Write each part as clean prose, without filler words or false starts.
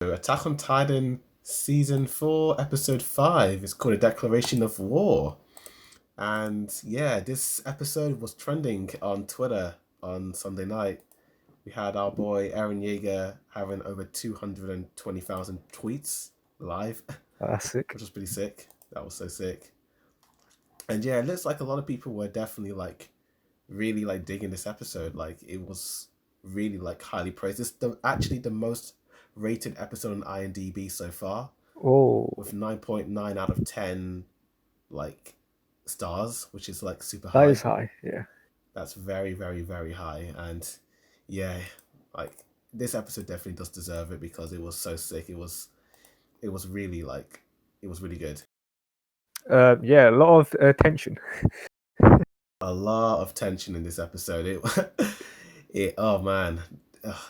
Attack on Titan Season 4, Episode 5. It's called A Declaration of War. And yeah, this episode was trending on Twitter on Sunday night. We had our boy Eren Yeager having over 220,000 tweets live, That's sick. which was pretty sick. That was so sick. And yeah, it looks like a lot of people were definitely really digging this episode. Like it was really highly praised. It's actually the most rated episode on IMDb so far, Oh, with 9.9 out of 10 like stars, which is super that is high. high. Yeah. That's very, very, very high. And yeah, like this episode definitely does deserve it because it was so sick. It was really it was really good. Yeah, a lot of tension. A lot of tension in this episode. It oh man,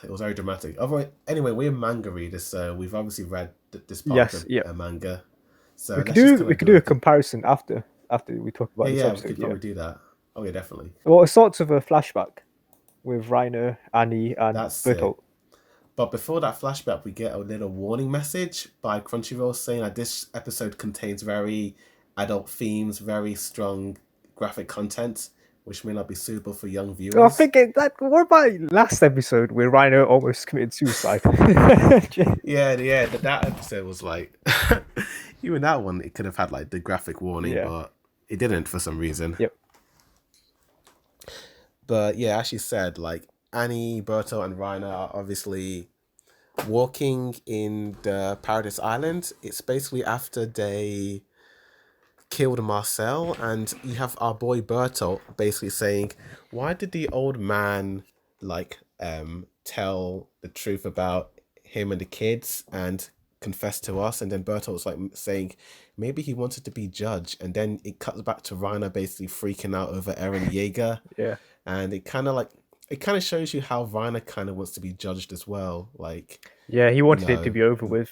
it was very dramatic. Anyway, we're manga readers, so we've obviously read this part Yes. of Yeah. the manga. So We could let's just do kind we of could do do a like a comparison after we talk about yeah, this yeah. We episode. could Yeah. probably do that. Oh yeah, definitely. Well, it's sorts of a flashback with Reiner, Annie, and That's it. Bertolt. But before that flashback, we get a little warning message by Crunchyroll saying that this episode contains very adult themes, very strong graphic content, which may not be suitable for young Oh, I viewers. think what about last episode where Reiner almost committed suicide? Yeah. That episode was even that one, it could have had the graphic warning, Yeah. but it didn't for some reason. Yep. But yeah, as you said, Annie, Berto, and Reiner are obviously walking in the Paradise Island. It's basically after they killed Marcel, and you have our boy Berto basically saying, "Why did the old man tell the truth about him and the kids and confess to us?" And then Berto was saying, maybe he wanted to be judged, and then it cuts back to Reiner basically freaking out over Eren Yeager, Yeah. and it kind of shows you how Reiner kind of wants to be judged as well. Yeah. He You wanted it to know, be over with.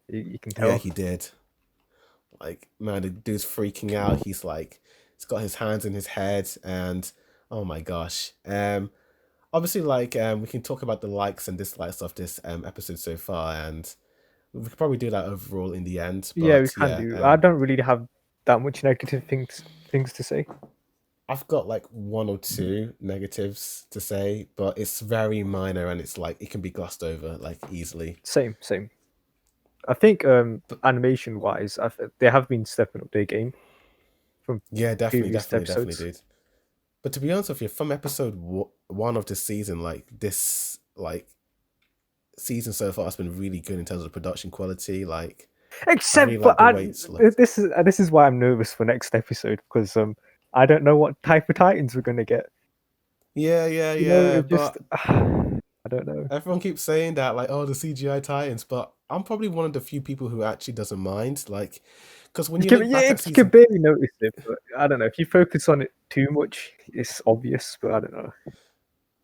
You can yeah, tell. he did. Man, the dude's freaking out. He's got his hands in his head, and oh my gosh. Obviously, we can talk about the likes and dislikes of this episode so far, and we could probably do that overall in the end. Yeah, we But can yeah, do. I don't really have that much negative things to say. I've got one or two negatives to say, but it's very minor, and it's it can be glossed over easily. Same. I think But animation wise, they have been stepping up their game from yeah, previous definitely, episodes. dude. But to be honest with you, from episode one of the season, this season so far has been really good in terms of production quality. I really Except for like the way it's looked. this is why I'm nervous for next episode because I don't know what type of Titans we're gonna get. Yeah. It just But I don't know. everyone keeps saying that, oh, the CGI Titans. But I'm probably one of the few people who actually doesn't mind. Because when you look back at You can season, barely notice it, but I don't know. If you focus on it too much, it's obvious. But I don't know.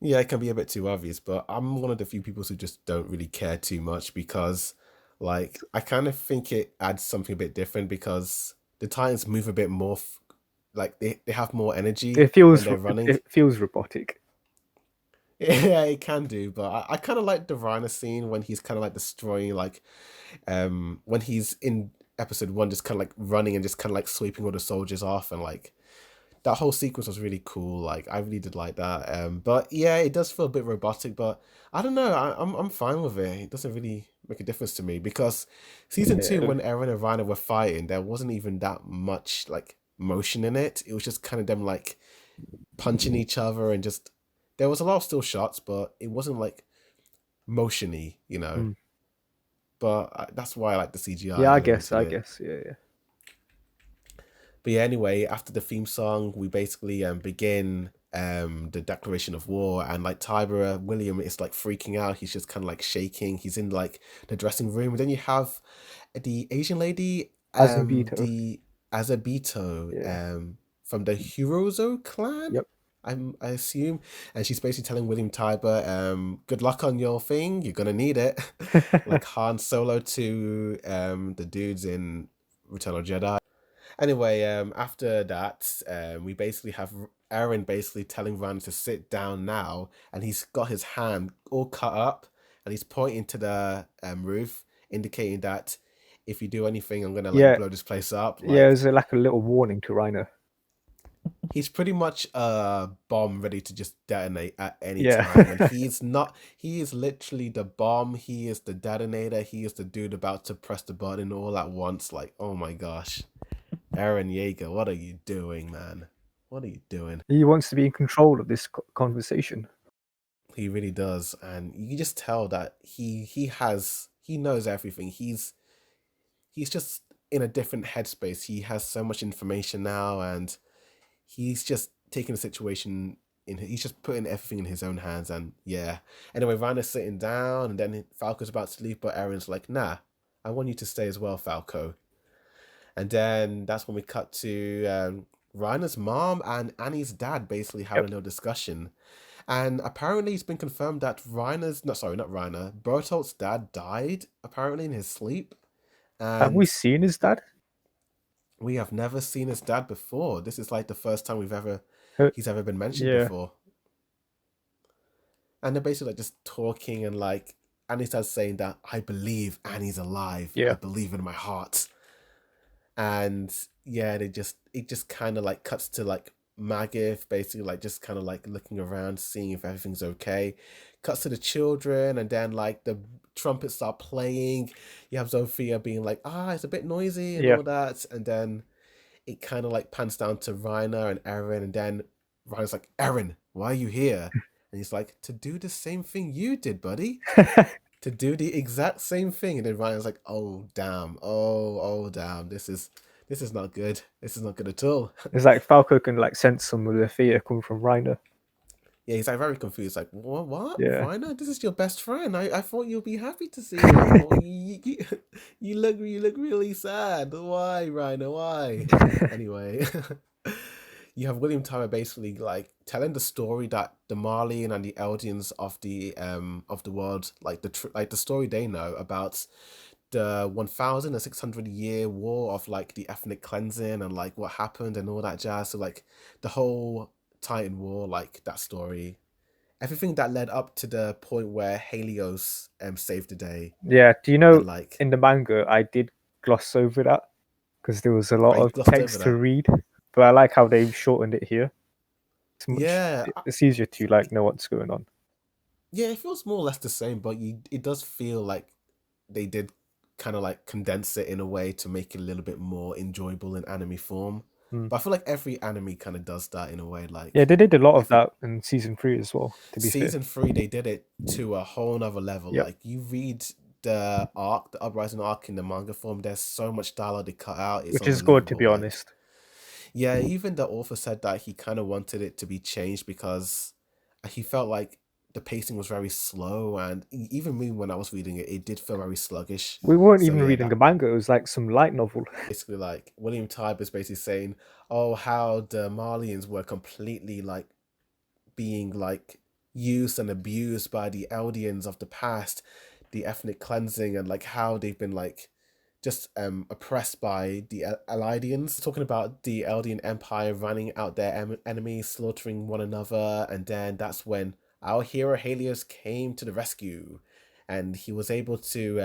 yeah, it can be a bit too obvious. But I'm one of the few people who just don't really care too much because, I kind of think it adds something a bit different because the Titans move a bit more. They have more energy when they're running. It feels robotic. Yeah, it can do, but I kind of like the Rhino scene when he's kind of destroying, when he's in episode one, just kind of running and just kind of sweeping all the soldiers off, and that whole sequence was really cool. I really did like that. But yeah, it does feel a bit robotic, but I don't know. I'm fine with it. It doesn't really make a difference to me because season two, Yeah, when Eren and Rhino were fighting, there wasn't even that much motion in it. It was just kind of them punching each other and just there was a lot of still shots, but it wasn't motiony. mm. But that's why I like the CGI Yeah. element in I it. guess. Yeah. But yeah, anyway, after the theme song, we basically begin the declaration of war, and Tybura William is freaking out. He's just kind of shaking. He's in the dressing room, and then you have the Asian lady, Azumabito. the Azabito, Yeah. from the Hirozo clan. Yep. I assume, and she's basically telling William Tybur, good luck on your thing. You're gonna need it, like Han Solo to the dudes in Return of Jedi. Anyway, after that, we basically have Eren basically telling Ran to sit down now, and he's got his hand all cut up, and he's pointing to the roof, indicating that if you do anything, I'm gonna like Yeah, blow this place up. yeah. It Like was like a little warning to Reiner. he's pretty much a bomb ready to just detonate at any Yeah. time. And he's not, he is literally the bomb. He is the detonator. He is the dude about to press the button all at once. Like, oh my gosh. Eren Yeager, what are you doing, man? What are you doing? He wants to be in control of this conversation. He really does. And you can just tell that he knows everything. He's just in a different headspace. He has so much information now, and he's just taking the situation he's just putting everything in his own hands. And yeah, anyway, Vanna's sitting down, and then Falco's about to leave, but Eren's like, nah, I want you to stay as well, Falco. And then that's when we cut to Reiner's mom and Annie's dad basically having a Yep. little discussion. And apparently it's been confirmed that Reiner's not sorry, not Reiner, Bertolt's dad died apparently in his sleep. Have we And seen his dad? we have never seen his dad before. This is like the first time Her- he's ever been mentioned yeah. before. And they're basically like just talking, and like Annie starts saying that I believe Annie's alive. I Yeah. believe in my heart. And yeah, it just kind of like cuts to like Magif basically like just kind of like looking around, seeing if everything's okay. Cuts to the children, and then like the trumpets start playing. You have Zofia being like, it's a bit noisy and Yeah. all that, and then it kind of like pans down to Reiner and Eren, and then Reiner's like, Eren, why are you here? And he's like, to do the same thing you did, buddy. To do the exact same thing. And then Reiner's like, oh damn, oh damn, this is not good. This is not good at all. It's like Falco can like sense some of the fear coming from Reiner. Yeah, he's like very confused. Like, what? Yeah. Reiner, this is your best friend. I thought you'd be happy to see him. Or you look really sad. Why, Reiner? Why? Anyway, you have William Tyler basically like telling the story that the Marleyan and the Eldians of the world, like the story they know about the 1,600 year war of like the ethnic cleansing and like what happened and all that jazz. So like the whole Titan War, like that story, everything that led up to the point where Helios saved the day, Yeah. Do you know and like in the manga I did gloss over that because there was a lot I of glossed over text to that. read, but I like how they've shortened it here. It's much. Yeah, It's easier to like know what's going on. yeah, it feels more or less the same, but it does feel like they did kind of like condense it in a way to make it a little bit more enjoyable in anime form. Mm. But I feel like every anime kind of does that in a way. Yeah, Like they did a lot of every that in season 3 as well. To be fair. season three, they did it to a whole nother level. Yep. Like you read the arc, the uprising arc in the manga form, there's so much dialogue they cut out. It's Which is good to unbelievable. be Like honest. yeah, even the author said that he kind of wanted it to be changed because he felt like the pacing was very slow, and even me when I was reading it, it did feel very sluggish. We weren't So even yeah, reading a that manga. It was like some light novel. basically like William Tybee is basically saying, oh, how the Marlians were completely like being like used and abused by the Eldians of the past, the ethnic cleansing, and like how they've been like just oppressed by the Eldians. Talking about the Eldian Empire running out their enemies, slaughtering one another, and then that's when our hero Helios came to the rescue, and he was able to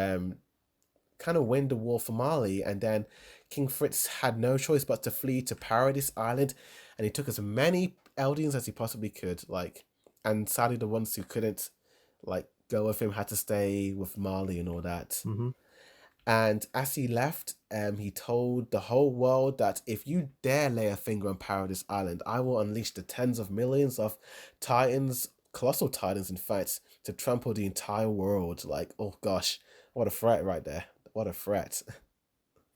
kind of win the war for Mali. And then King Fritz had no choice but to flee to Paradise Island, and he took as many Eldians as he possibly could. Like, and sadly, the ones who couldn't like go with him had to stay with Mali and all that. Hmm. And as he left, he told the whole world that if you dare lay a finger on Paradise Island, I will unleash the tens of millions of Titans, colossal Titans, in fact, to trample the entire world. Like, oh gosh, what a threat right there. What a threat.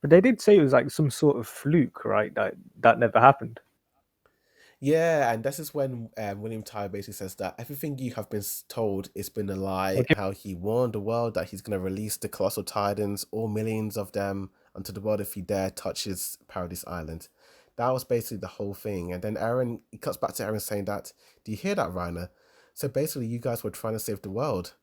But they did say it was like some sort of fluke, right? That never happened. Yeah, and this is when William Tyler basically says that everything you have been told has been a lie. Okay. How he warned the world that he's going to release the colossal titans, all millions of them, onto the world if he dare touches Paradise Island. That was basically the whole thing. And then Eren, he cuts back to Eren saying that, do you hear that, Reiner? So basically, you guys were trying to save the world.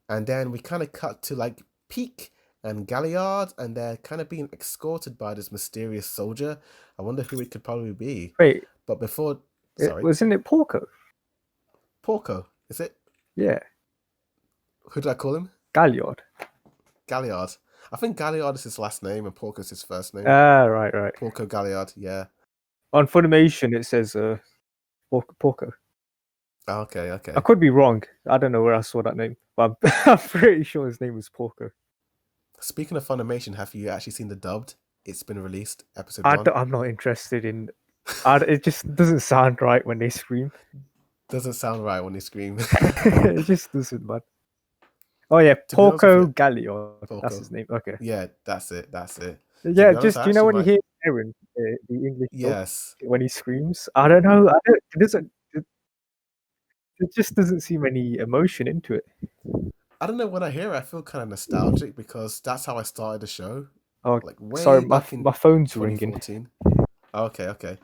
And then we kind of cut to like Peak and Galliard, and they're kind of being escorted by this mysterious soldier. I wonder who it could probably be. Wait, But before, sorry, wasn't it Porco? Porco, is it? Yeah, Who did I call him? Galliard. Galliard. I think Galliard is his last name and Porco's his first name. Ah, right, right. Porco Galliard. Yeah. On Funimation, it says Porco. Okay. I Okay. could be wrong. I don't know where I saw that name, but I'm pretty sure his name was Porco. Speaking of Funimation, have you actually seen the dubbed? It's been released, episode one. I'm not interested in. It just doesn't sound right when they scream. Doesn't sound right when they scream. It just doesn't, man. Oh yeah, To be honest with Porco you, Galliard. That's Porco. his name. Okay. Yeah, that's it. That's it. To Yeah, be honest, just I do you know actually when you might. hear Eren, the English dub, Yes. when he screams? I don't know. I don't, it doesn't. It just doesn't seem any emotion into it. I don't know, when I hear it, I feel kind of nostalgic because that's how I started the show, Oh, like sorry, way back in my phone's ringing. 2014. Okay, okay.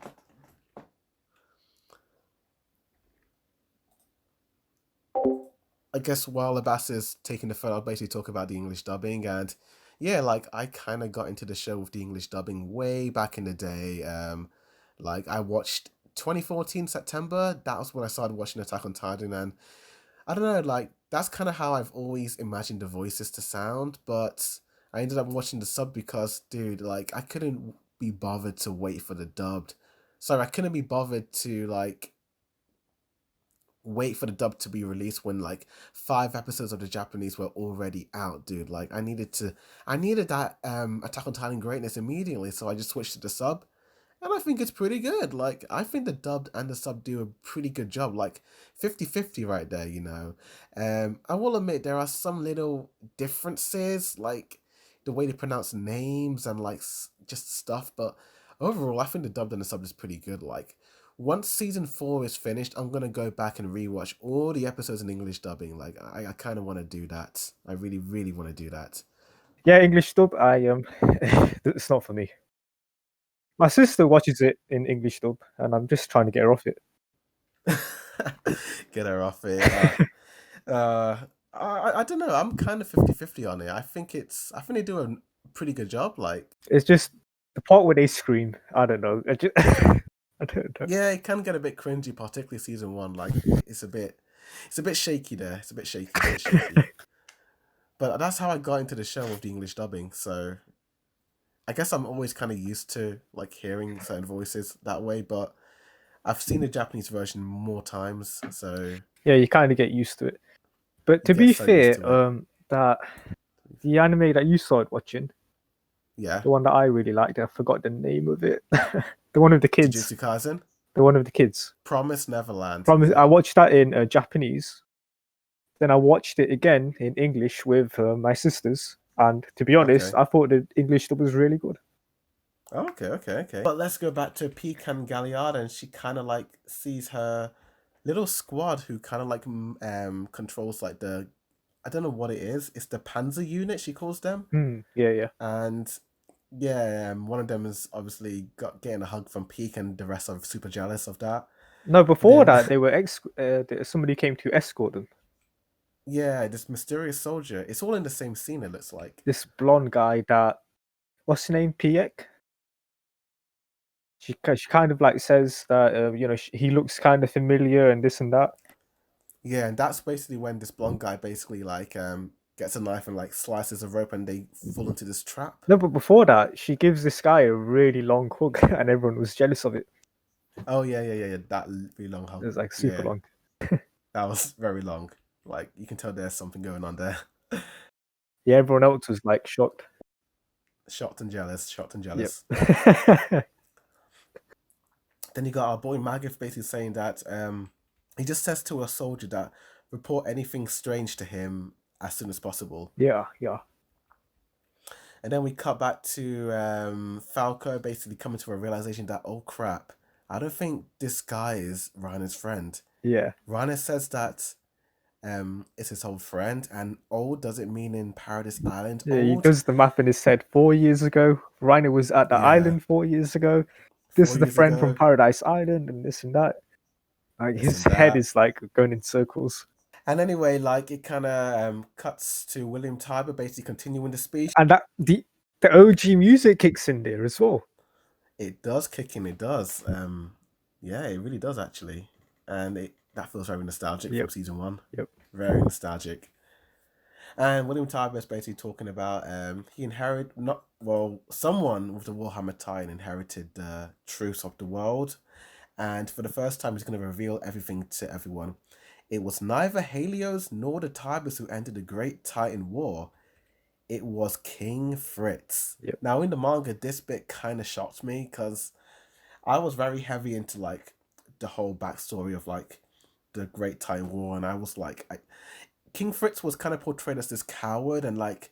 I guess while Abbas is taking the phone, I'll basically talk about the English dubbing. And yeah, like I kind of got into the show with the English dubbing way back in the day. Like I watched 2014 September. That was when I started watching Attack on Titan, and I don't know, like that's kind of how I've always imagined the voices to sound. But I ended up watching the sub because, dude, like I couldn't be bothered to wait for the dubbed. Sorry, I couldn't be bothered to like wait for the dub to be released when like 5 episodes of the Japanese were already out, dude. Like I needed that Attack on Titan greatness immediately, so I just switched to the sub. And I think it's pretty good. Like I think the dubbed and the sub do a pretty good job. Like 50-50 right there, you know. I will admit there are some little differences, like the way they pronounce names and like just stuff, but overall I think the dubbed and the sub is pretty good. Like once season 4 is finished, I'm gonna go back and rewatch all the episodes in English dubbing. Like I kind of want to do that. I really, really want to do that. Yeah, English dub. It's not for me. My sister watches it in English dub, and I'm just trying to get her off it. Get her off it. I don't know. I'm kind of 50-50 on it. I think they do a pretty good job. Like, It's just the part where they scream. I don't know. I don't know. yeah, it can get a bit cringy, particularly season 1. Like, it's a bit shaky there. It's a bit shaky, a bit shaky. But that's how I got into the show with the English dubbing. So I guess I'm always kind of used to like hearing certain voices that way. But I've seen the Japanese version more times, so Yeah, you kind of get used to it. But you to get be so used fair, to it. that the anime that you started watching, Yeah, the one that I really liked, I forgot the name of it. The one of the kids. Jujutsu Kaisen, The one of the kids. Promise Neverland. Promise. Yeah. I watched that in Japanese. Then I watched it again in English with my sisters, and to be honest, Okay. I thought the English dub was really good. Okay. Okay. Okay. But let's go back to Pecan Galliard, and she kind of like sees her little squad who kind of like controls like the, I don't know what it is. It's the Panzer unit she calls them, Yeah, yeah. and yeah, one of them is obviously getting a hug from Peak, and the rest are super jealous of that. No, before Then that, they were somebody came to escort them. yeah, this mysterious soldier. It's all in the same scene. It looks like. This blonde guy that, what's his name, Piek? She kind of like says that he looks kind of familiar and this and that. Yeah, and that's basically when this blonde guy basically like gets a knife and like slices a rope, and they fall into this trap. No, but before that, she gives this guy a really long hug, and everyone was jealous of it. Oh yeah. That really long It hug. was like super Yeah, long. that was very long. Like you can tell there's something going on there. Yeah, everyone else was like shocked. Shocked and jealous. Shocked and Yep. jealous. Then you got our boy Magif basically saying that he just says to a soldier that report anything strange to him as soon as possible. Yeah, yeah. And then we cut back to Falco basically coming to a realization that, oh crap, I don't think this guy is Rana's friend. Yeah. Rana says that it's his old friend, and old doesn't mean in Paradise Island. Yeah, he Old, does the math in his head. 4 years ago, Reiner was at the yeah, island 4 years ago. This four is the years friend from ago, Paradise Island, and this and that. Like this his and head that. is like going in circles. And anyway, like it kind of cuts to William Tybur basically continuing the speech. And that the OG music kicks in there as well. It does kick in. It does. Yeah, it really does actually, and that feels very nostalgic Yep. from season 1. Yep. Very nostalgic. And William Tybur is basically talking about he inherited not well someone with the Warhammer tie inherited the truths of the world, and for the first time he's going to reveal everything to everyone. It was neither Helios nor the Tyburs who ended the Great Titan War. It was King Fritz. Yep. Now in the manga, this bit kind of shocked me because I was very heavy into like the whole backstory of like the Great Titan War, and I was like, King Fritz was kind of portrayed as this coward, and like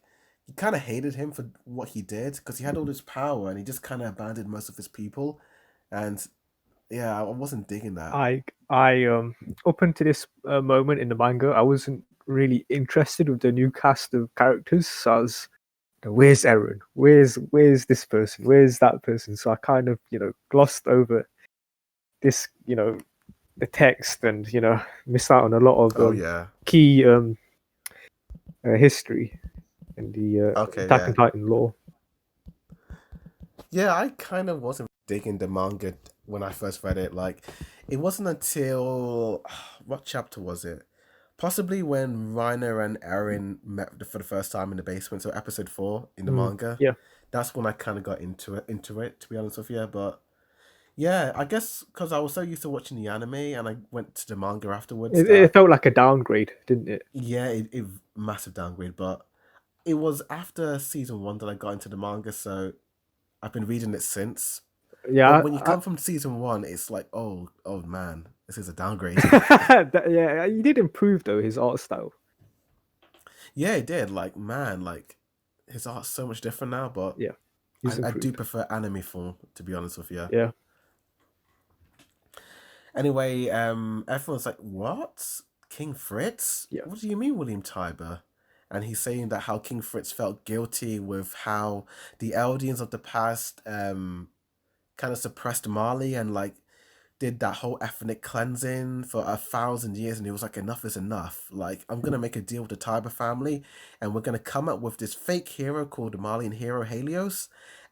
you kind of hated him for what he did because he had all this power and he just kind of abandoned most of his people, and yeah, I wasn't digging that. I up until this moment in the manga, I wasn't really interested with the new cast of characters. So I was, where's Eren? Where's this person? Where's that person? So I kind of glossed over this the text and missed out on a lot of Oh yeah, key history in the okay, Attack yeah, on Titan lore. yeah. I kind of wasn't digging the manga when I first read it. Like, it wasn't until what chapter was it? Possibly when Reiner and Eren met for the first time in the basement. So episode 4 in the manga. Yeah, That's when I kind of got into it. To be honest with you, but yeah, I guess because I was so used to watching the anime and I went to the manga afterwards it that felt like a downgrade, didn't it? yeah, it massive downgrade. But it was after season 1 that I got into the manga, so I've been reading it since. But Yeah, when you come from season 1, it's like, oh man, this is a downgrade. yeah, he did improve though his art style. Yeah, it did. Like, man, like his art's so much different now. But Yeah, he's I do improved. prefer anime form, to be honest with you. Yeah, Anyway, everyone's like, "What? King Fritz? yeah. What do you mean, William Tybur?" And he's saying that how King Fritz felt guilty with how the Eldians of the past kind of suppressed Mali and like did that whole ethnic cleansing for 1,000 years, and he was like, enough is enough. Like, I'm gonna make a deal with the Tiber family, and we're gonna come up with this fake hero called the Malian hero Helios,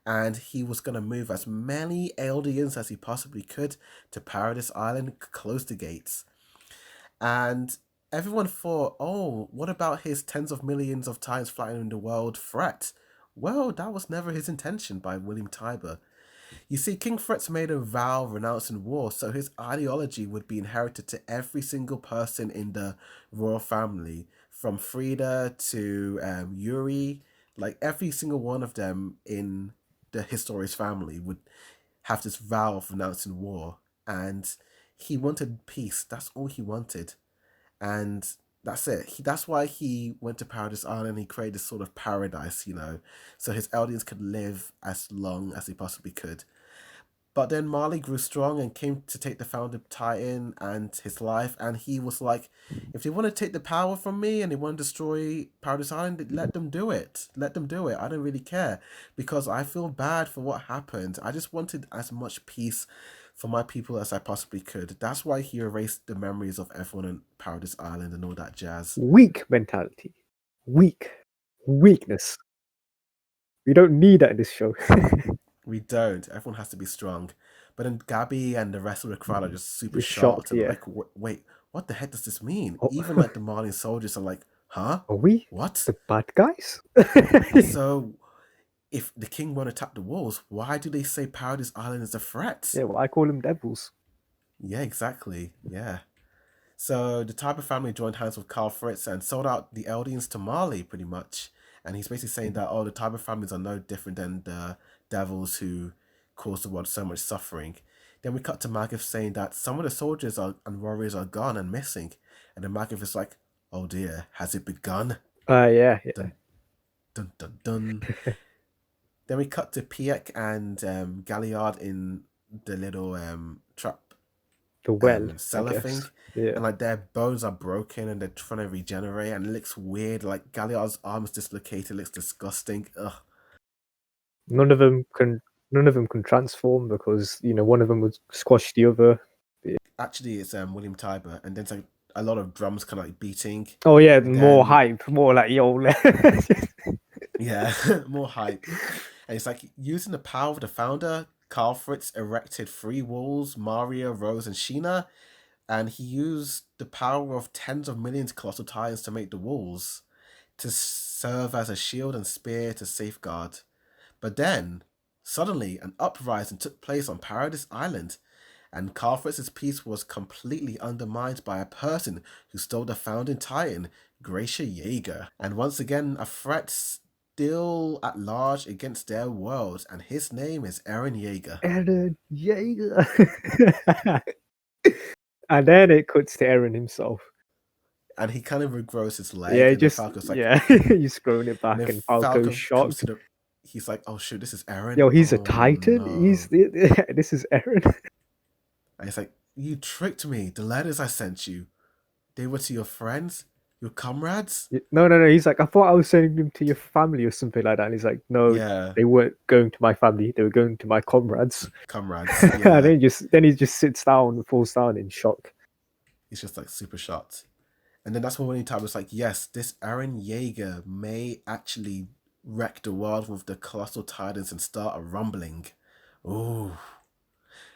and he was gonna move as many Eldians as he possibly could to Paradise Island, close the gates. And everyone thought, oh, what about his tens of millions of Titans flying in the world threat? Well, that was never his intention by William Tybur. You see, King Fritz made a vow renouncing war, so his ideology would be inherited to every single person in the royal family, from Frida to Yuri. Like every single one of them in the Historis family would have this vow of renouncing war, and he wanted peace. That's all he wanted, and that's it. That's why he went to Paradise Island. He created this sort of paradise, so his Eldians could live as long as they possibly could. But then Marley grew strong and came to take the founder Titan and his life. And he was like, if they want to take the power from me and they want to destroy Paradise Island, let them do it. Let them do it. I don't really care because I feel bad for what happened. I just wanted as much peace for my people as I possibly could. That's why he erased the memories of everyone in Paradise Island and all that jazz. Weak mentality, weak weakness. We don't need that in this show. We don't. Everyone has to be strong. But then Gabby and the rest of the crowd are just super Just shocked. shocked and Yeah. like, wait, what the heck does this mean? Oh, Even like the Malian soldiers are like, huh? are we What? the bad guys? So if the king won't attack the walls, why do they say Paradise Island is a threat? Yeah, well, I call them devils. Yeah, exactly. Yeah. So the Tiber family joined hands with Carl Fritz and sold out the Eldians to Mali, pretty much. And he's basically saying that, oh, the Tiber families are no different than the devils who caused the world so much suffering. Then we cut to Magif saying that some of the soldiers and warriors are gone and missing. And then Magif is like, oh dear, has it begun? Yeah. Dun, dun, dun, dun. Then we cut to Piek and Galliard in the little trap The well, I cellar thing, guess. Yeah. and like their bones are broken and they're trying to regenerate, and it looks weird. Like Galliard's arm is dislocated, looks disgusting. Ugh. None of them can. None of them can transform because one of them would squash the other. Actually, it's William Tybur, and then it's like a lot of drums kind of like beating, Oh yeah, and more then hype, more like yo. yeah, more hype, and it's like using the power of the founder. Carl Fritz erected 3 walls: Maria, Rose, and Sheena, and he used the power of tens of millions of colossal titans to make the walls. to serve as a shield and spear to safeguard. But then, suddenly, an uprising took place on Paradise Island, and Carthrace's peace was completely undermined by a person who stole the founding titan, Gracia Jaeger. And once again, a threat still at large against their world, and his name is Eren Jaeger. Eren Jaeger. And then it cuts to Eren himself. And he kind of regrows his leg, Yeah, and then just Falco's like, yeah, he's screwing it and back, then and Falco's Falco comes to shocked. he's like, oh shoot, this is Eren. Yo, he's a Oh Titan. He's no. this is Eren. And he's like, you tricked me. The letters I sent you, they were to your friends, your comrades. No. He's like, I thought I was sending them to your family or something like that. And he's like, no, Yeah, they weren't going to my family. They were going to my comrades. comrades. And Yeah. then he just sits down and falls down in shock. He's just like super shocked. And then that's when Winning Time was like, yes, this Eren Jaeger may actually wreck the world with the colossal titans and start a rumbling. Ooh.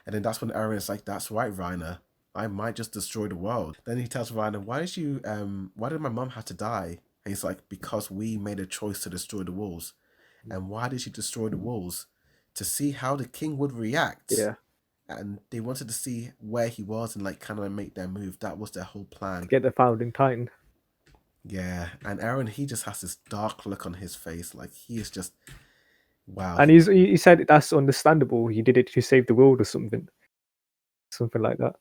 And then that's when Eren is like, that's right, Reiner. I might just destroy the world. Then he tells Reiner, why did my mom have to die? And he's like, because we made a choice to destroy the walls. And why did she destroy the walls? To see how the king would react. Yeah. And they wanted to see where he was and like kind of make their move. That was their whole plan. To get the founding Titan. Yeah, and Eren, he just has this dark look on his face. Like, he is just, wow. And he said that's understandable. He did it to save the world or something. Something like that.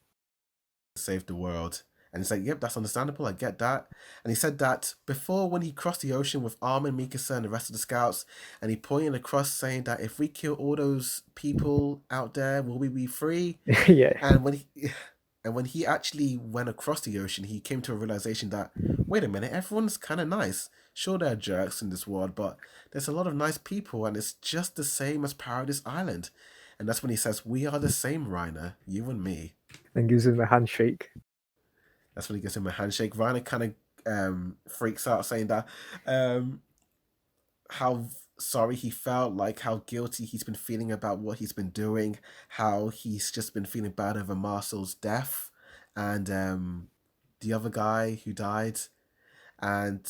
Save the world. And he's like, yep, that's understandable. I get that. And he said that before, when he crossed the ocean with Armin, Mikasa, and the rest of the scouts, and he pointed across saying that if we kill all those people out there, will we be free? Yeah. And when he actually went across the ocean, he came to a realization that, wait a minute, everyone's kind of nice. Sure, there are jerks in this world, but there's a lot of nice people, and it's just the same as Paradise Island. And that's when he says, we are the same, Reiner, you and me. And gives him a handshake. That's when he gives him a handshake. Reiner kind of freaks out, saying that how sorry he felt, like how guilty he's been feeling about what he's been doing, how he's just been feeling bad over Marcel's death, and the other guy who died. And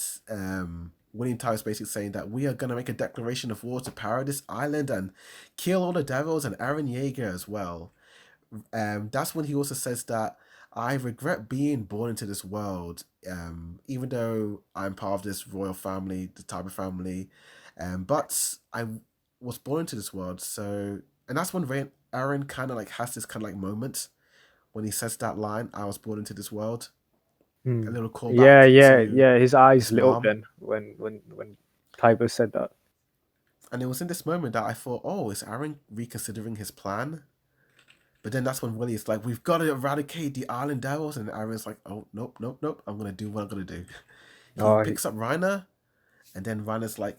Winning Time is basically saying that we are going to make a declaration of war to Paradise Island and kill all the devils and Eren Jaeger as well. That's when he also says that I regret being born into this world, even though I'm part of this royal family, the Tiber family, but I was born into this world. So, and that's when Eren kind of like has this kind of like moment when he says that line, "I was born into this world." A little callback to His eyes his lit up mom. then when Tiber said that. And it was in this moment that I thought, oh, is Eren reconsidering his plan? But then that's when Willie's like, we've got to eradicate the island devils. And Aaron's like, oh, nope. I'm going to do what I'm going to do. He Oh, picks up Reiner. And then Reiner's like,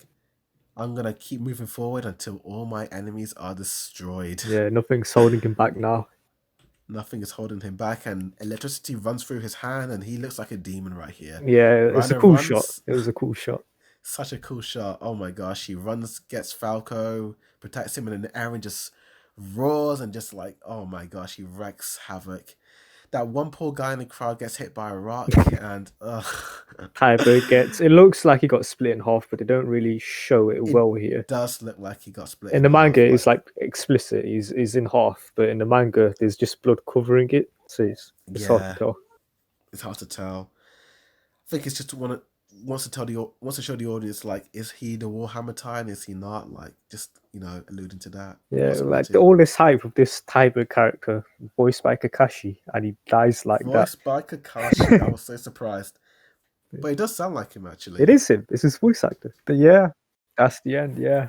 I'm going to keep moving forward until all my enemies are destroyed. yeah, nothing's holding him back now. Nothing is holding him back. And electricity runs through his hand. And he looks like a demon right here. Yeah, it's a Reiner cool shot. runs. It was a cool shot. Such a cool shot. Oh my gosh. He runs, gets Falco, protects him. And then Eren just roars and just like, oh my gosh, he wreaks havoc. That one poor guy in the crowd gets hit by a rock and Tiber gets, it looks like he got split in half, but they don't really show it well here. Does look like he got split In in the manga, half, it's like explicit. He's in half, but in the manga, there's just blood covering it, so it's hard to tell. It's hard to tell. I think it's just wants to show the audience, like, is he the Warhammer Titan? Is he not? Like, just alluding to that. Yeah, like all this hype of this Tiber character, voiced by Kakashi, and he dies like that. Voiced by Kakashi. I was so surprised, but it does sound like him actually. It is him. It's his voice actor. But yeah, that's the end. Yeah.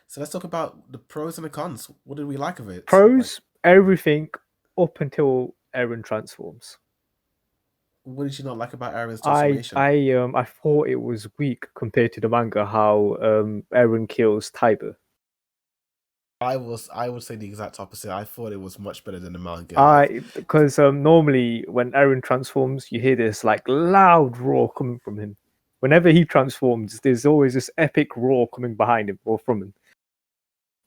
So let's talk about the pros and the cons. What did we like of it? Pros, everything up until Eren transforms. What did you not like about Eren's transformation? I thought it was weak compared to the manga how Eren kills Tiber. I would say the exact opposite. I thought it was much better than the manga. Because normally when Eren transforms, you hear this like loud roar coming from him. Whenever he transforms, there's always this epic roar coming behind him or from him.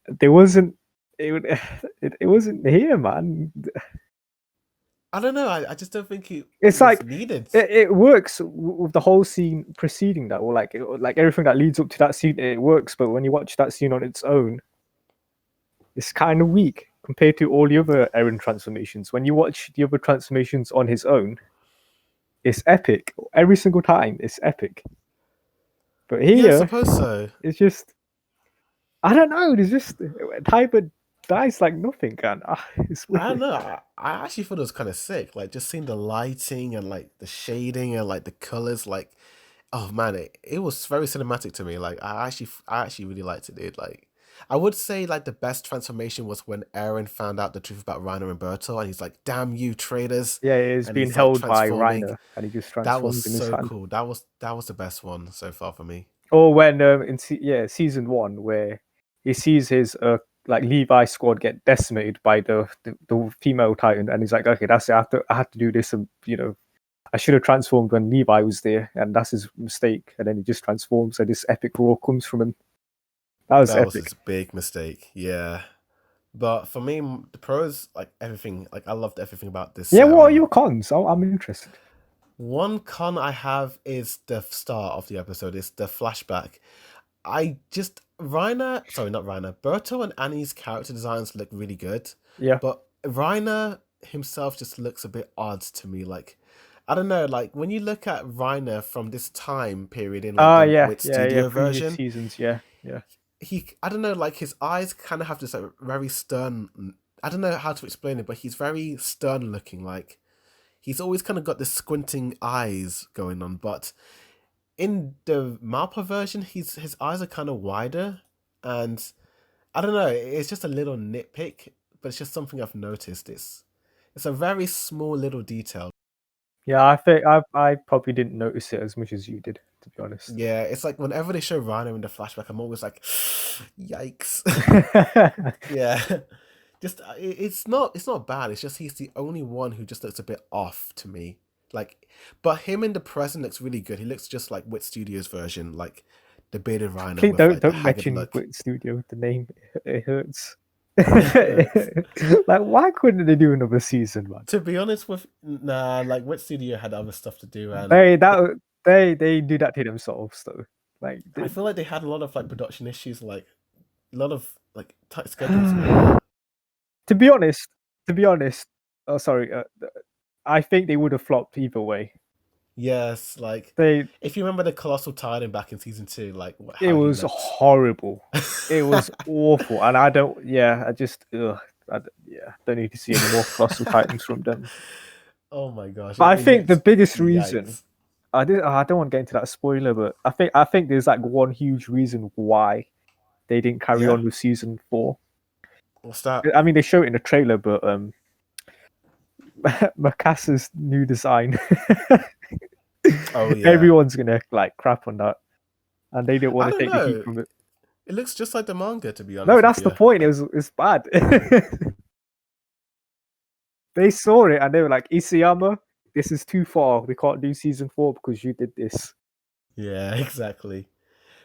There wasn't it wasn't here, man. I don't know. I just don't think it It's was like needed. it works with the whole scene preceding that, or like everything that leads up to that scene. It works, but when you watch that scene on its own, it's kind of weak compared to all the other Eren transformations. When you watch the other transformations on his own, it's epic. Every single time, it's epic. But Yeah, I here, suppose so. it's just I don't know. There's just Tiber dies like nothing, and it's I don't weird. know. I actually thought it was kind of sick. Like just seeing the lighting and like the shading and like the colors. Like, oh man, it was very cinematic to me. Like I actually really liked it, dude. Like, I would say like the best transformation was when Aaron found out the truth about Reiner and Berto, and he's like, "Damn you, traitors!" Yeah, it's And being he's like held by transforming. Reiner, and he just That was transforms in his so hand. cool. That was the best one so far for me. Or when season one, where he sees his like Levi squad get decimated by the female Titan, and he's like, okay, that's it. I have to do this, and I should have transformed when Levi was there, and that's his mistake. And then he just transforms, and this epic roar comes from him. That was That was epic. his big mistake. Yeah. But for me, the pros, like everything, like I loved everything about this. Yeah, what are your cons? I'm interested. One con I have is the start of the episode. It's the flashback. I just Reiner, sorry, not Reiner. Berto and Annie's character designs look really good, Yeah. but Reiner himself just looks a bit odd to me. Like, I don't know. Like when you look at Reiner from this time period in like the Yeah, Wit yeah, yeah. Studio Previous version, seasons, yeah, yeah. I don't know, like his eyes kind of have this like very stern. I don't know how to explain it, but he's very stern looking. Like he's always kind of got this squinting eyes going on. But in the Mappa version, his eyes are kind of wider, and I don't know. It's just a little nitpick, but it's just something I've noticed. It's a very small little detail. Yeah, I think I probably didn't notice it as much as you did, to be honest. Yeah, it's like whenever they show Rhino in the flashback, I'm always like, yikes. Yeah. Just it's not bad. It's just he's the only one who just looks a bit off to me. Like, but him in the present looks really good. He looks just like Wit Studios version, like the bearded rhino Please with like the don't haggard mention look. Wit Studio. The name it hurts. It's- Like, why couldn't they do another season, man? to be honest with nah, like Wit Studio had other stuff to do, and They do that to themselves though. Like, I feel like they had a lot of like production issues, like a lot of like tight schedules going on. to be honest, oh sorry, I think they would have flopped either way. Yes, like They if you remember the Colossal Titan back in season 2, like It how he was looked. horrible. It was awful, and I don't. Yeah, I just. Yeah, don't need to see any more colossal titans from them. Oh my gosh, But I it think the looked biggest reason yikes. I don't want to get into that spoiler, but I think there's like one huge reason why they didn't carry Yeah, on with season 4. what's that? I mean, they show it in the trailer, but Makasa's new design, Oh yeah, everyone's gonna like crap on that, and they didn't want I to don't take the heat know. from it. It looks just like the manga, to be No, honest with that's the you. point. It's bad. They saw it and they were like, Isayama, this is too far. We can't do season 4 because you did this. Yeah, exactly.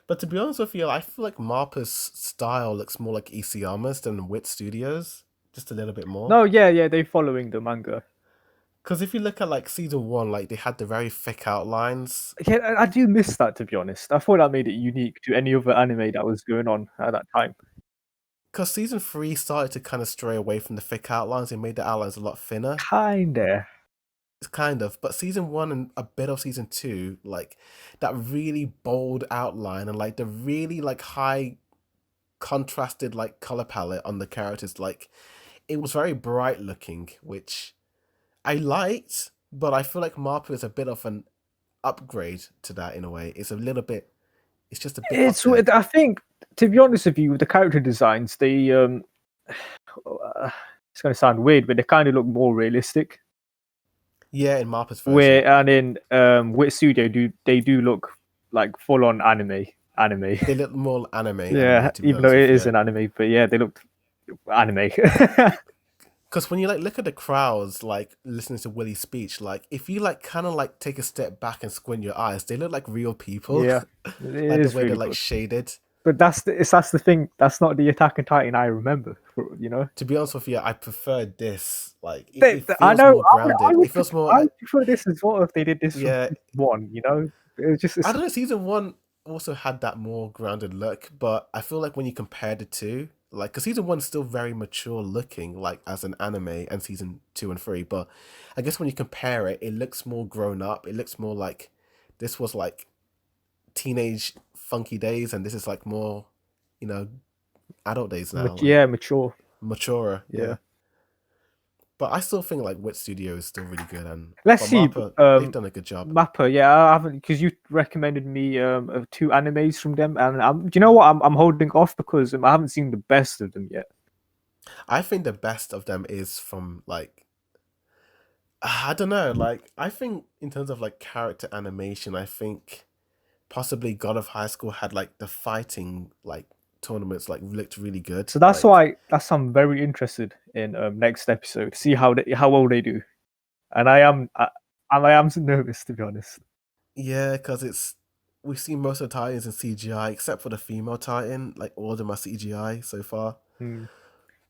But to be honest with you, I feel like Mappa's style looks more like Isayama's than Wit Studios, just a little bit more. No, yeah, they following the manga. Because if you look at like season 1, like they had the very thick outlines. Yeah, I do miss that, to be honest. I thought that made it unique to any other anime that was going on at that time. Because season 3 started to kind of stray away from the thick outlines and made the outlines a lot thinner. Kinda. It's kind of, but season 1 and a bit of season 2, like that really bold outline and like the really like high contrasted like color palette on the characters, like it was very bright looking, which I liked, but I feel like Marpa is a bit of an upgrade to that in a way. It's just a bit up It's there. I think, to be honest with you, with the character designs, they it's gonna sound weird, but they kind of look more realistic. Yeah, in Marpa's version. Where and in Wit Studio do look like full on anime. They look more anime Yeah, to be even though honest it with is you. an anime, but yeah, they look anime. Because when you like look at the crowds, like listening to Willie's speech, like if you like kind of like take a step back and squint your eyes, they look like real people. Yeah, it Like the is way they're really like good. shaded. But that's the thing. That's not the Attack on Titan I remember. You know. To be honest with you, I prefer this. Like it I feels know. more grounded. It feels more I like would prefer this as well if they did this from yeah. season one. You know, it was just I don't know. Season one also had that more grounded look, but I feel like when you compare the two, like, because season one's still very mature looking, like as an anime, and season two and three. But I guess when you compare it, it looks more grown up. It looks more like this was like teenage funky days, and this is like more, you know, adult days now, like yeah, mature. maturer. Yeah. Yeah. But I still think like Wit Studio is still really good, and Let's but see. Mappa, they've done a good job. Mappa, yeah, I haven't because you recommended me two animes from them, and do you know what? I'm holding off because I haven't seen the best of them yet. I think the best of them is from like I don't know, like I think in terms of like character animation, I think possibly God of High School had like the fighting like tournaments like looked really good. So that's Like why I'm very interested in next episode. See how well they do, and I am nervous to be honest. yeah, because it's we've seen most of the Titans in CGI except for the female Titan. Like all of them are CGI so far. Hmm.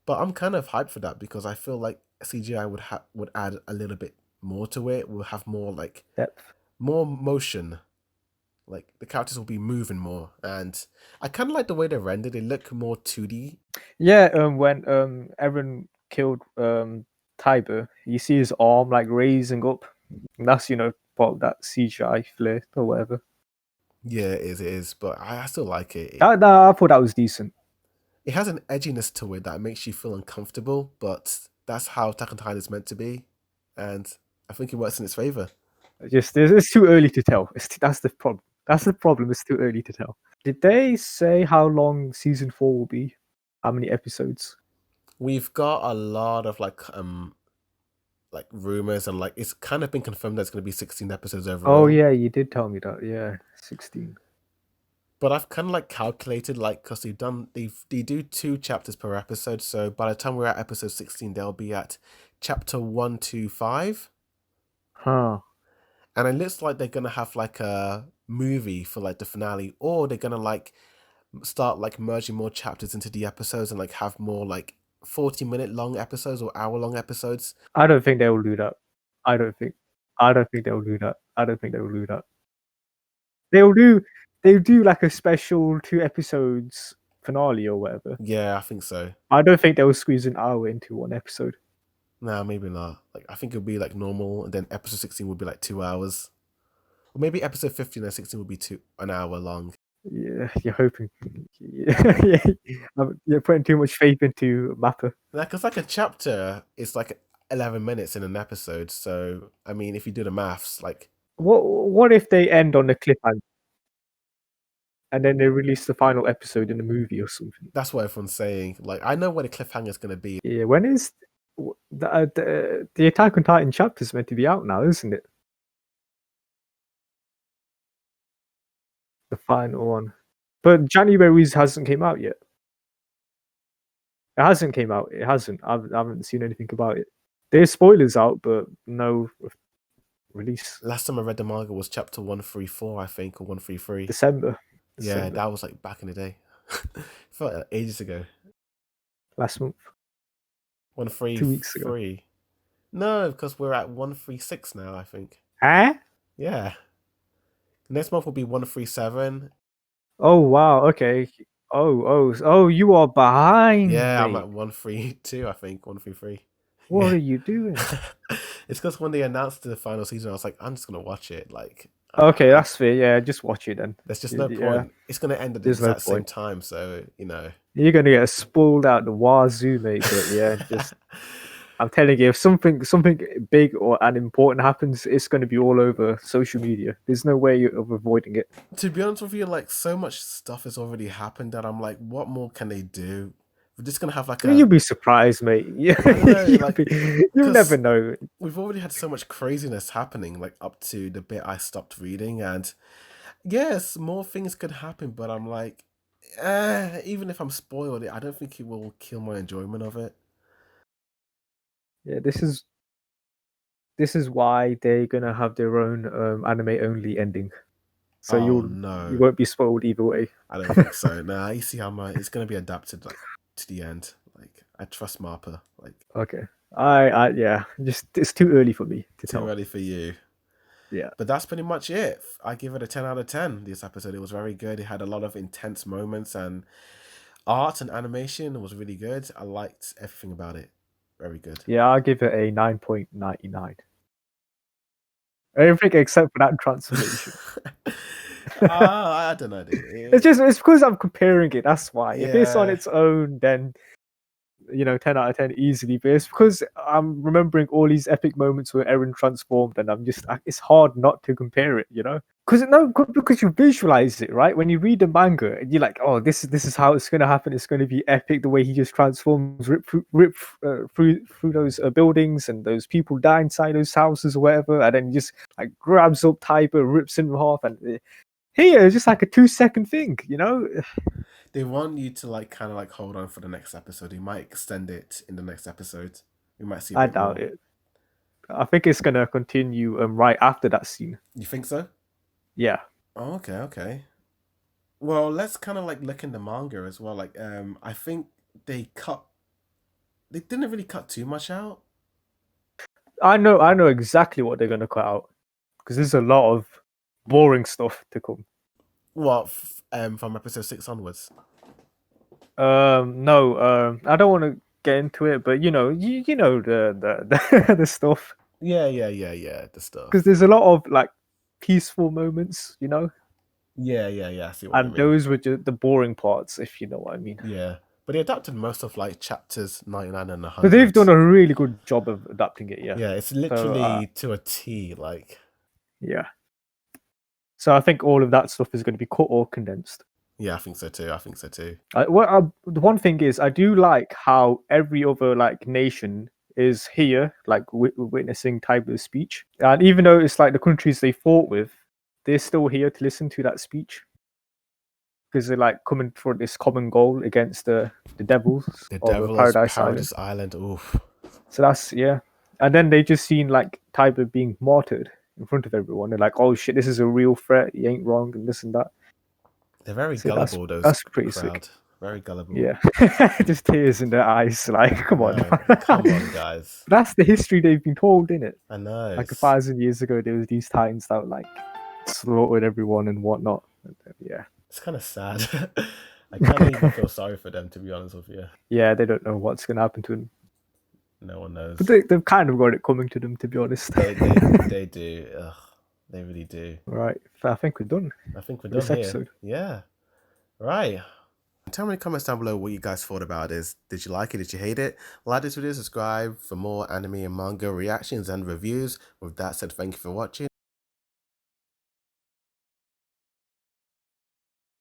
But I'm kind of hyped for that because I feel like CGI would add a little bit more to it. We'll have more like Depth. more motion. Like the characters will be moving more, and I kind of like the way they're rendered. They look more 2D. Yeah, when Eren killed Tiber, you see his arm like raising up. And that's part of that CGI flair or whatever. Yeah, it is. But I still like it. I thought that was decent. It has an edginess to it that makes you feel uncomfortable, but that's how Attack on Titan is meant to be, and I think it works in its favor. Just it's too early to tell. That's the problem. That's the problem. It's too early to tell. Did they say how long season 4 will be? How many episodes? We've got a lot of like rumors and like it's kind of been confirmed that it's going to be 16 episodes Oh overall. yeah, you did tell me that. Yeah, 16. But I've kind of like calculated like because they do 2 chapters per episode, so by the time we're at episode 16, they'll be at chapter 1 to 5, Huh. and it looks like they're gonna have like a movie for like the finale, or they're gonna like start like merging more chapters into the episodes and like have more like 40-minute long episodes or hour-long episodes. I don't think they will do that. I don't think. I don't think they will do that. I don't think they will do that. They'll do. They'll do like a special 2 episodes finale or whatever. Yeah, I think so. I don't think they'll squeeze an hour into one episode. Nah, maybe not. Like I think it'll be like normal, and then episode 16 will be like 2 hours, or maybe episode 15 and 16 will be an hour long. Yeah, you're hoping. Yeah, you're putting too much faith into Mappa. Like, cause like a chapter is like 11 minutes in an episode. So I mean, if you do the maths, like What if they end on a cliffhanger and then they release the final episode in a movie or something? that's what everyone's saying. Like I know where the cliffhanger is gonna be. Yeah, when is the Attack on Titan chapter is meant to be out now, isn't it? The final one, but January's hasn't came out yet. It hasn't came out. It hasn't. I haven't seen anything about it. There's spoilers out, but no release. Last time I read the manga was chapter 134, I think, or 133. December. Yeah, that was like back in the day. Felt like ages ago. Last month. 133. 2 weeks ago. No, because we're at 136 now, I think. Huh? Yeah. Next month will be 137. Oh wow. Okay. Oh! You are behind, Yeah, I'm mate. at 132, I think. 133. What Yeah. are you doing? It's because when they announced the final season, I was like, I'm just gonna watch it. Like, Okay, that's fair. Yeah, just watch it then. there's just no Yeah, point. It's gonna end at the there's no exact same point. time, so you know. You're gonna get spoiled out the wazoo, mate. But yeah, just I'm telling you, if something big or and important happens, it's gonna be all over social media. There's no way of avoiding it. To be honest with you, like so much stuff has already happened that I'm like, what more can they do? We're just gonna have like a. You'll be surprised, mate. Yeah, I don't know, like you'll never know. We've already had so much craziness happening, like up to the bit I stopped reading, and yes, more things could happen, but I'm like, even if I'm spoiled, I don't think it will kill my enjoyment of it. Yeah, this is why they're gonna have their own anime only ending. so Oh you no, won't be spoiled either way. I don't think so. Nah, you see how it's gonna be adapted like to the end. Like I trust Mappa. Like Okay. Yeah, just it's too early for me to too tell. early for you. Yeah. But that's pretty much it. I give it a 10 out of 10. This episode, it was very good. It had a lot of intense moments, and art and animation was really good. I liked everything about it. Very good. Yeah, I'll give it a 9.99. Everything except for that transformation. I don't know, dude. It's because I'm comparing it. That's why. If it's on Yeah, its own, then 10 out of 10 easily. But it's because I'm remembering all these epic moments where Eren transformed, and it's hard not to compare it. Because you visualize it, right? When you read the manga, and you're like, oh, this is how it's gonna happen. It's gonna be epic. The way he just transforms, rip through those buildings, and those people die inside those houses or whatever, and then he just like grabs up Tiber, rips him in half, and here it's just like a 2 second thing. they want you to like kind of like hold on for the next episode. You might extend it in the next episode. We might see a I bit doubt more. it. I think it's gonna continue right after that scene. You think so? Yeah. Oh, okay, okay. Well, let's kind of like look in the manga as well. Like, I think they cut. They didn't really cut too much out. I know exactly what they're gonna cut out because there's a lot of boring stuff to come. What? From episode 6 onwards. No, I don't want to get into it, but you know the stuff Yeah. The because stuff. there's a lot of like peaceful moments, Yeah. I see what you and mean. those were just the boring parts, if you know what I mean. Yeah, but they adapted most of like chapters 99 and But they've 100. done a really good job of adapting it, yeah. Yeah, it's So literally to a T. Like, yeah. So I think all of that stuff is going to be cut or condensed. yeah, I think so too. I think so too. The one thing is, I do like how every other like nation is here, like witnessing type of speech, and even though it's like the countries they fought with, they're still here to listen to that speech because they're like coming for this common goal against the devils The of Devil's Paradise Island. Paradise Island. Oof. So that's yeah, and then they just seen like type of being martyred in front of everyone. They're like, oh shit, this is a real threat. He ain't wrong, and this and that. They're very So that's gullible, those that's pretty crowd. sick. Very gullible. Yeah, just tears in their eyes. Like, I come on. know. Come on, guys. That's the history they've been told, innit? I know. Like 1,000 years ago, there was these titans that like slaughtered everyone and whatnot. Yeah, It's kind of sad. I kind of even feel sorry for them, to be honest with you. yeah, they don't know what's gonna happen to them, No one knows. but they've kind of got it coming to them, to be honest. They do. Ugh, they really do. Right, I think we're done I think we're with done this here. episode. Yeah. Right. Tell me in the comments down below what you guys thought about this. Did you like it? Did you hate it? Like this video, subscribe for more anime and manga reactions and reviews. With that said, thank you for watching.